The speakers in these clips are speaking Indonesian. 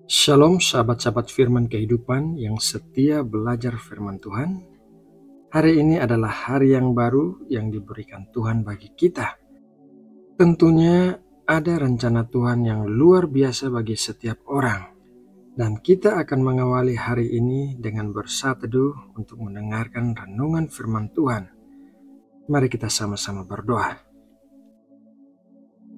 Shalom sahabat-sahabat firman kehidupan yang setia belajar firman Tuhan. Hari ini adalah hari yang baru yang diberikan Tuhan bagi kita. Tentunya ada rencana Tuhan yang luar biasa bagi setiap orang. Dan kita akan mengawali hari ini dengan bersateduh untuk mendengarkan renungan firman Tuhan. Mari kita sama-sama berdoa.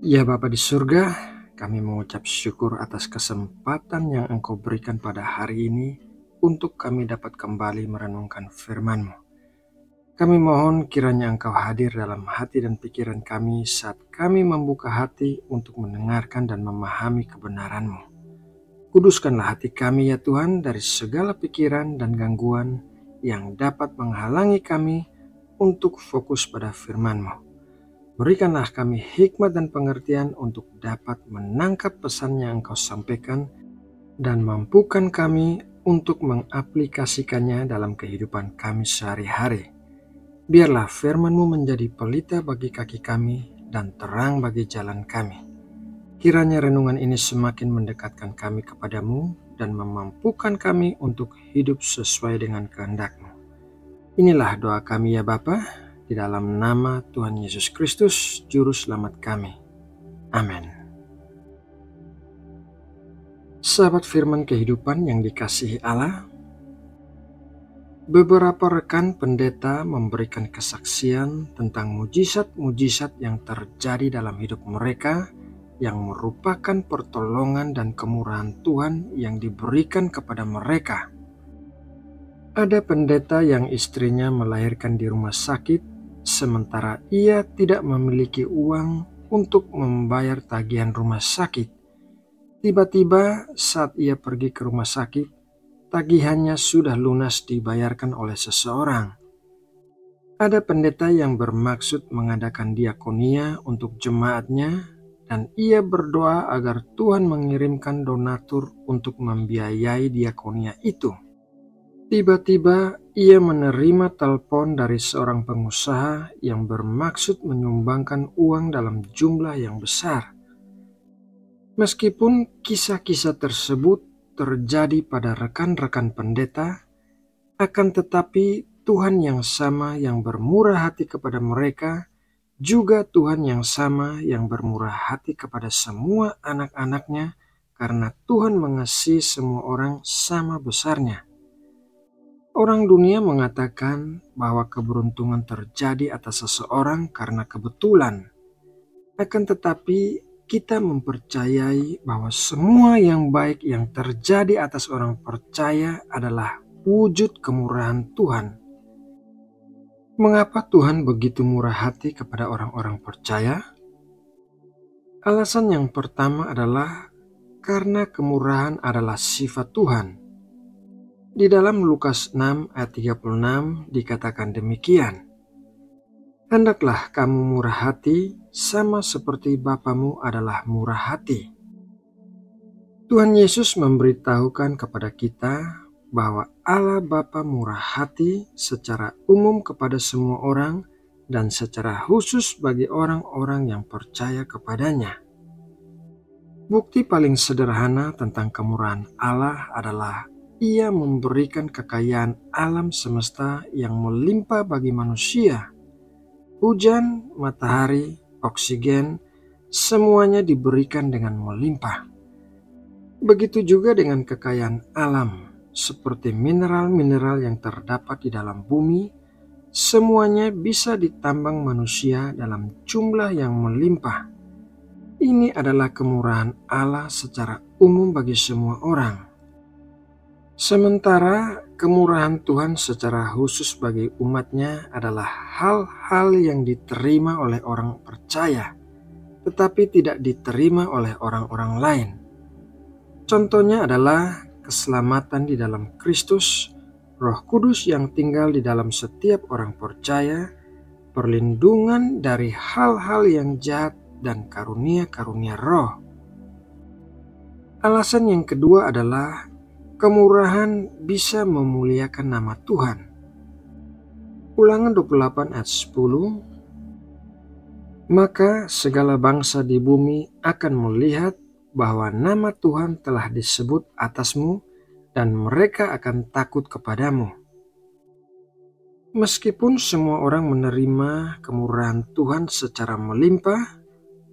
Ya Bapa di surga, kami mengucap syukur atas kesempatan yang Engkau berikan pada hari ini untuk kami dapat kembali merenungkan firman-Mu. Kami mohon kiranya Engkau hadir dalam hati dan pikiran kami saat kami membuka hati untuk mendengarkan dan memahami kebenaran-Mu. Kuduskanlah hati kami ya Tuhan dari segala pikiran dan gangguan yang dapat menghalangi kami untuk fokus pada firman-Mu. Berikanlah kami hikmat dan pengertian untuk dapat menangkap pesan yang Engkau sampaikan dan mampukan kami untuk mengaplikasikannya dalam kehidupan kami sehari-hari. Biarlah firman-Mu menjadi pelita bagi kaki kami dan terang bagi jalan kami. Kiranya renungan ini semakin mendekatkan kami kepadamu dan memampukan kami untuk hidup sesuai dengan kehendak-Mu. Inilah doa kami ya Bapa. Di dalam nama Tuhan Yesus Kristus, Juru Selamat kami. Amin. Sahabat firman kehidupan yang dikasihi Allah, beberapa rekan pendeta memberikan kesaksian tentang mujizat-mujizat yang terjadi dalam hidup mereka yang merupakan pertolongan dan kemurahan Tuhan yang diberikan kepada mereka. Ada pendeta yang istrinya melahirkan di rumah sakit sementara ia tidak memiliki uang untuk membayar tagihan rumah sakit. Tiba-tiba saat ia pergi ke rumah sakit, tagihannya sudah lunas dibayarkan oleh seseorang. Ada pendeta yang bermaksud mengadakan diakonia untuk jemaatnya dan ia berdoa agar Tuhan mengirimkan donatur untuk membiayai diakonia itu. Tiba-tiba ia menerima telepon dari seorang pengusaha yang bermaksud menyumbangkan uang dalam jumlah yang besar. Meskipun kisah-kisah tersebut terjadi pada rekan-rekan pendeta, akan tetapi Tuhan yang sama yang bermurah hati kepada mereka, juga Tuhan yang sama yang bermurah hati kepada semua anak-anaknya, karena Tuhan mengasihi semua orang sama besarnya. Orang dunia mengatakan bahwa keberuntungan terjadi atas seseorang karena kebetulan. Akan tetapi kita mempercayai bahwa semua yang baik yang terjadi atas orang percaya adalah wujud kemurahan Tuhan. Mengapa Tuhan begitu murah hati kepada orang-orang percaya? Alasan yang pertama adalah karena kemurahan adalah sifat Tuhan. Di dalam Lukas 6 ayat 36 dikatakan demikian. Hendaklah kamu murah hati sama seperti Bapamu adalah murah hati. Tuhan Yesus memberitahukan kepada kita bahwa Allah Bapa murah hati secara umum kepada semua orang dan secara khusus bagi orang-orang yang percaya kepadanya. Bukti paling sederhana tentang kemurahan Allah adalah Ia memberikan kekayaan alam semesta yang melimpah bagi manusia. Hujan, matahari, oksigen, semuanya diberikan dengan melimpah. Begitu juga dengan kekayaan alam, seperti mineral-mineral yang terdapat di dalam bumi, semuanya bisa ditambang manusia dalam jumlah yang melimpah. Ini adalah kemurahan Allah secara umum bagi semua orang. Sementara kemurahan Tuhan secara khusus bagi umatnya adalah hal-hal yang diterima oleh orang percaya, tetapi tidak diterima oleh orang-orang lain. Contohnya adalah keselamatan di dalam Kristus, Roh Kudus yang tinggal di dalam setiap orang percaya, perlindungan dari hal-hal yang jahat, dan karunia-karunia roh. Alasan yang kedua adalah kemurahan bisa memuliakan nama Tuhan. Ulangan 28 ayat 10. Maka segala bangsa di bumi akan melihat bahwa nama Tuhan telah disebut atasmu dan mereka akan takut kepadamu. Meskipun semua orang menerima kemurahan Tuhan secara melimpah,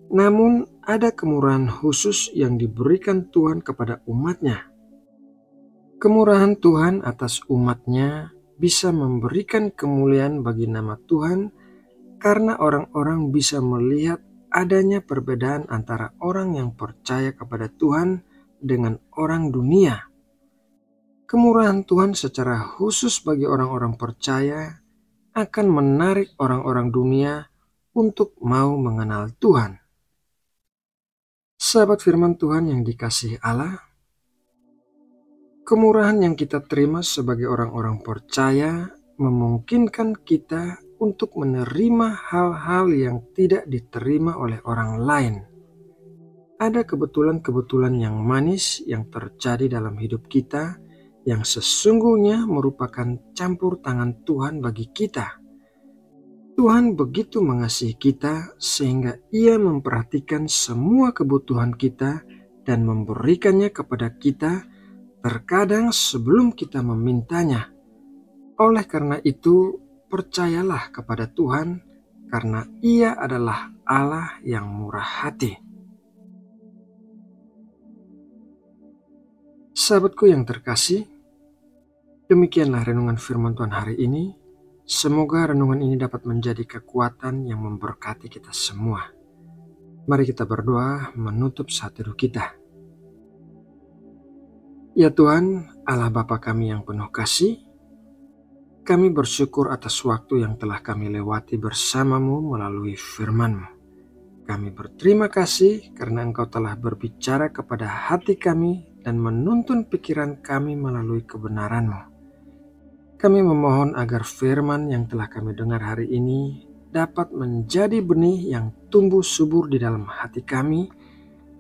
namun ada kemurahan khusus yang diberikan Tuhan kepada umatnya. Kemurahan Tuhan atas umatnya bisa memberikan kemuliaan bagi nama Tuhan karena orang-orang bisa melihat adanya perbedaan antara orang yang percaya kepada Tuhan dengan orang dunia. Kemurahan Tuhan secara khusus bagi orang-orang percaya akan menarik orang-orang dunia untuk mau mengenal Tuhan. Sahabat firman Tuhan yang dikasihi Allah, kemurahan yang kita terima sebagai orang-orang percaya memungkinkan kita untuk menerima hal-hal yang tidak diterima oleh orang lain. Ada kebetulan-kebetulan yang manis yang terjadi dalam hidup kita yang sesungguhnya merupakan campur tangan Tuhan bagi kita. Tuhan begitu mengasihi kita sehingga Ia memperhatikan semua kebutuhan kita dan memberikannya kepada kita terkadang sebelum kita memintanya. Oleh karena itu, percayalah kepada Tuhan karena Ia adalah Allah yang murah hati. Sahabatku yang terkasih, demikianlah renungan firman Tuhan hari ini. Semoga renungan ini dapat menjadi kekuatan yang memberkati kita semua. Mari kita berdoa menutup saat teduh kita. Ya Tuhan, Allah Bapa kami yang penuh kasih, kami bersyukur atas waktu yang telah kami lewati bersama-Mu melalui firman-Mu. Kami berterima kasih karena Engkau telah berbicara kepada hati kami dan menuntun pikiran kami melalui kebenaran-Mu. Kami memohon agar firman yang telah kami dengar hari ini dapat menjadi benih yang tumbuh subur di dalam hati kami,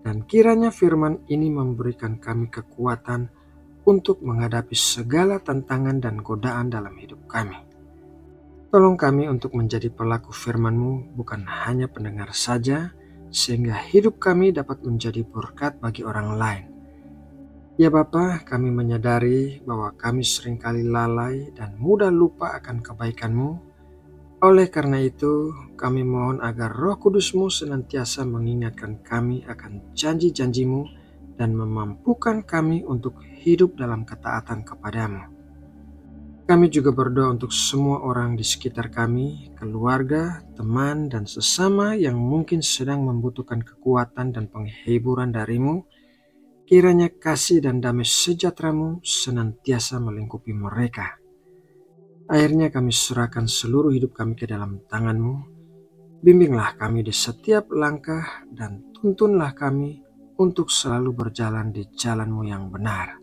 dan kiranya firman ini memberikan kami kekuatan untuk menghadapi segala tantangan dan godaan dalam hidup kami. Tolong kami untuk menjadi pelaku firman-Mu, bukan hanya pendengar saja, sehingga hidup kami dapat menjadi berkat bagi orang lain. Ya Bapa, kami menyadari bahwa kami seringkali lalai dan mudah lupa akan kebaikan-Mu. Oleh karena itu, kami mohon agar Roh Kudus-Mu senantiasa mengingatkan kami akan janji-janji-Mu dan memampukan kami untuk hidup dalam ketaatan kepada-Mu. Kami juga berdoa untuk semua orang di sekitar kami, keluarga, teman, dan sesama yang mungkin sedang membutuhkan kekuatan dan penghiburan dari-Mu. Kiranya kasih dan damai sejahtera-Mu senantiasa melingkupi mereka. Akhirnya kami serahkan seluruh hidup kami ke dalam tangan-Mu. Bimbinglah kami di setiap langkah dan tuntunlah kami untuk selalu berjalan di jalan-Mu yang benar.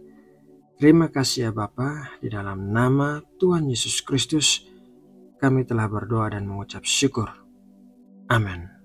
Terima kasih ya Bapa, di dalam nama Tuhan Yesus Kristus kami telah berdoa dan mengucap syukur. Amin.